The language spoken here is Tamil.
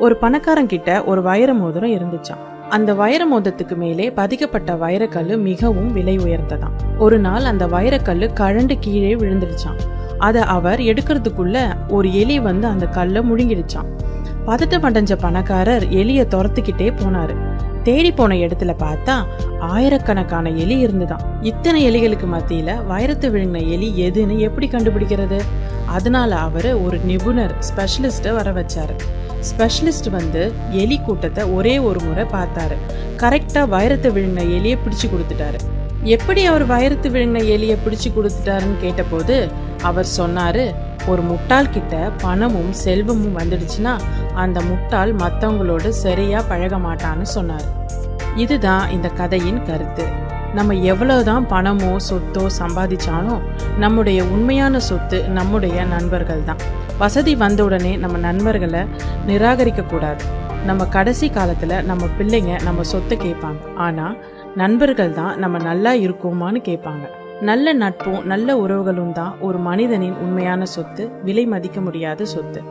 ஒரு பணக்காரன் கிட்ட ஒரு வைர மோதிரம் இருந்துச்சாம். அந்த வைர மோதிரத்துக்கு மேலே பதிக்கப்பட்ட வைரக்கல்லு மிகவும் விலை உயர்ந்ததாம். ஒரு நாள் அந்த வைரக்கல்லு கழண்டு கீழே விழுந்துடுச்சான். அதை அவர் எடுக்கிறதுக்குள்ள ஒரு எலி வந்து அந்த கல்லை முழுங்கிடுச்சான். பதட்டம் அடைஞ்ச பணக்காரர் எலியை துரத்துக்கிட்டே போனாரு. தேடி போன இடத்துல பார்த்தா ஆயிரக்கணக்கான எலி இருந்துதான். இத்தனை எலிகளுக்கு மத்தியில வைரத்தை விழுங்கின எலி எதுன்னு எப்படி கண்டுபிடிக்கிறது? அதனால அவரு ஒரு நிபுணர் ஸ்பெஷலிஸ்ட வர வச்சாரு. ஸ்பெஷலிஸ்ட் வந்து எலி கூட்டத்தை ஒரே ஒரு முறை பார்த்தாரு. கரெக்டா வைரத்தை விழுங்கின எலியை பிடிச்சு கொடுத்துட்டாரு. எப்படி அவர் வைரத்தை விழுங்கின எலியை பிடிச்சு கொடுத்துட்டாருன்னு கேட்டபோது அவர் சொன்னாரு, ஒரு முட்டாள் கிட்ட பணமும் செல்வமும் வந்துடுச்சுன்னா அந்த முட்டாள் மற்றவங்களோட சரியா பழக மாட்டான்னு சொன்னாரு. இதுதான் இந்த கதையின் கருத்து. நம்ம எவ்வளவுதான் பணமோ சொத்தோ சம்பாதிச்சாலும் நம்முடைய உண்மையான சொத்து நம்முடைய நண்பர்கள் தான். வசதி வந்த உடனே நம்ம நண்பர்களை நிராகரிக்க கூடாது. நம்ம கடைசி காலத்துல நம்ம பிள்ளைங்க நம்ம சொத்தை கேட்பாங்க, ஆனா நண்பர்கள் தான் நம்ம நல்லா இருக்கோமான்னு கேட்பாங்க. நல்ல நட்பும் நல்ல உறவுகளும் தான் ஒரு மனிதனின் உண்மையான சொத்து, விலை மதிக்க முடியாத சொத்து.